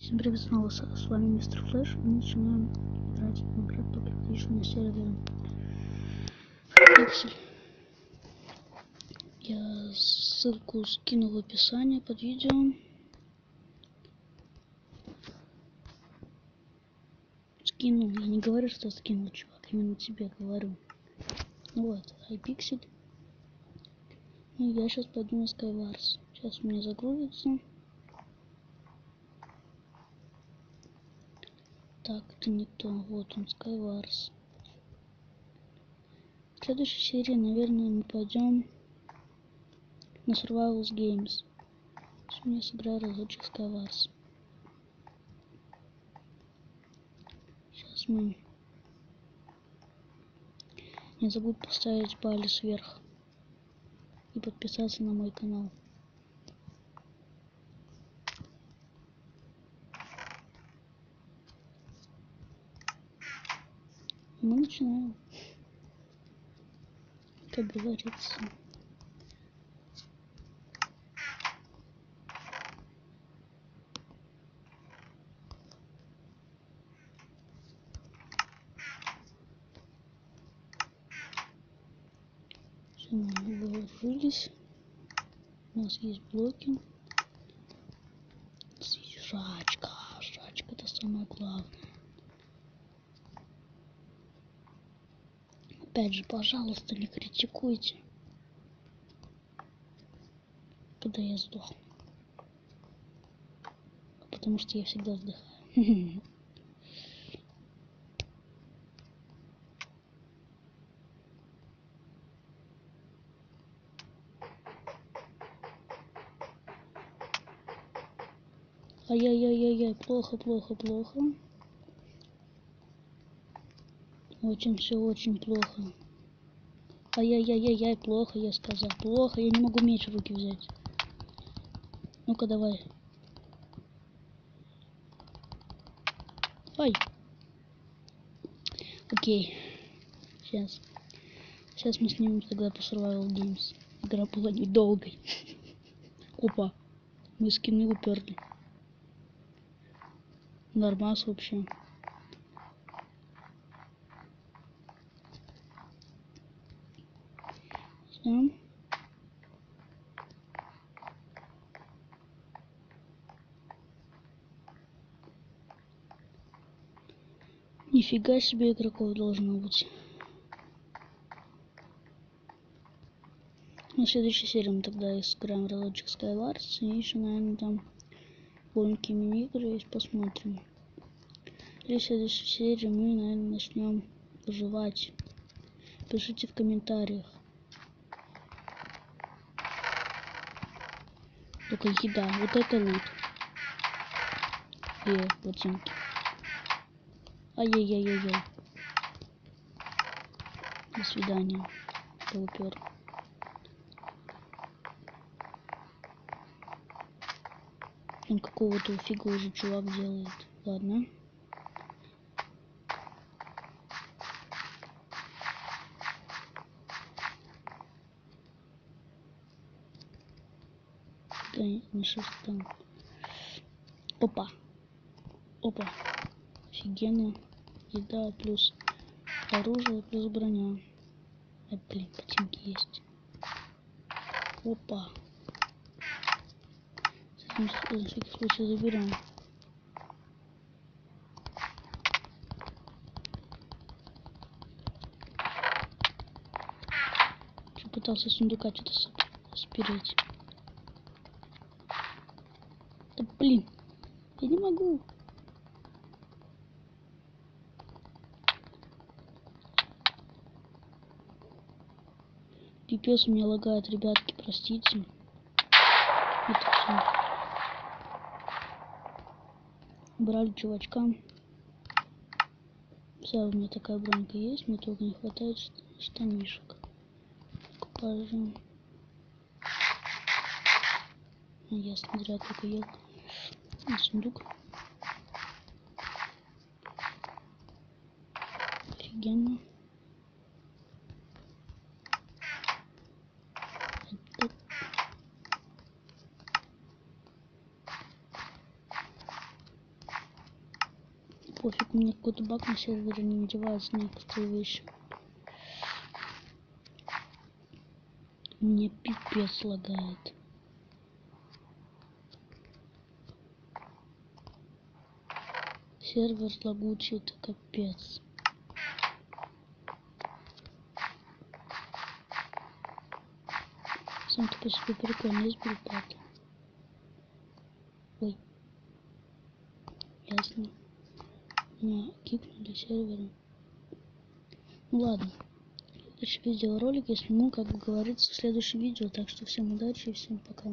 Всем привет, снова с вами Мистер Флэш. Мы начинаем играть в Minecraft по приключению сервере Pixel. Я ссылку скину в описании под видео. Скину, я не говорю, что скинул, чувак, именно тебе говорю. Ну вот, iPixel. Ну я сейчас пойду на Skywars. Сейчас у меня загрузится. Так, это не то. Вот он, Skywars. В следующей серии, наверное, мы пойдем на Survival Games. Сегодня я сыграю разочек Skywars. Сейчас мы... Не забудь поставить палец вверх и подписаться на мой канал. Мы начинаем, как говорится. Все, мы вооружились. У нас есть блоки. Жрачка. Жрачка — это самое главное. Опять же, пожалуйста, не критикуйте, когда я сдохну. Потому что я всегда вздыхаю. Ай-яй-яй-яй-яй, плохо, плохо, плохо. Очень все очень плохо. Ай-яй-яй-яй-яй, плохо, я сказал. Плохо, я не могу меч в руки взять. Ну-ка, давай. Ай. Окей. Сейчас мы снимем тогда по Survival Games. Игра была недолгой. Опа. Мы скины уперли. Нормас вообще. Все. Нифига себе игроков должно быть. На следующей серии мы тогда сыграем разочек Skywars. И еще, наверное, там маленькие мини-игры есть, посмотрим. Или в следующей серии мы, наверное, начнем выживать. Пишите в комментариях. Только еда. Вот это лут. И ботинки. Ай-яй-яй-яй-яй. До свидания. Полупер. Там какого-то фига уже чувак делает. Ладно. Да, не шестом. Опа. Опа. Офигенно. Еда плюс оружие плюс броня. Блин, ботинки есть. Опа. Сейчас мы на всякий случай заберем. Что пытался с сундука что-то спереть. Да блин. Я не могу. Пипец, у меня лагает, ребятки, простите. Это все. Брали чувачка. Вся у меня такая бронька есть, мне только не хватает штанишек. Покажем. Я смотря только ел. Сундук. Офигенно. пофиг, у меня какой-то баг на сервере, не надеваются некоторые вещи. Мне пипец лагает. Сервер лагучий, это капец. Сам-то по себе прикольно, есть брипад. Ой. Ясно. Меня кикнули сервером. Ну ладно. Следующий видеоролик я сниму, как говорится, в следующем видео. Так что всем удачи и всем пока.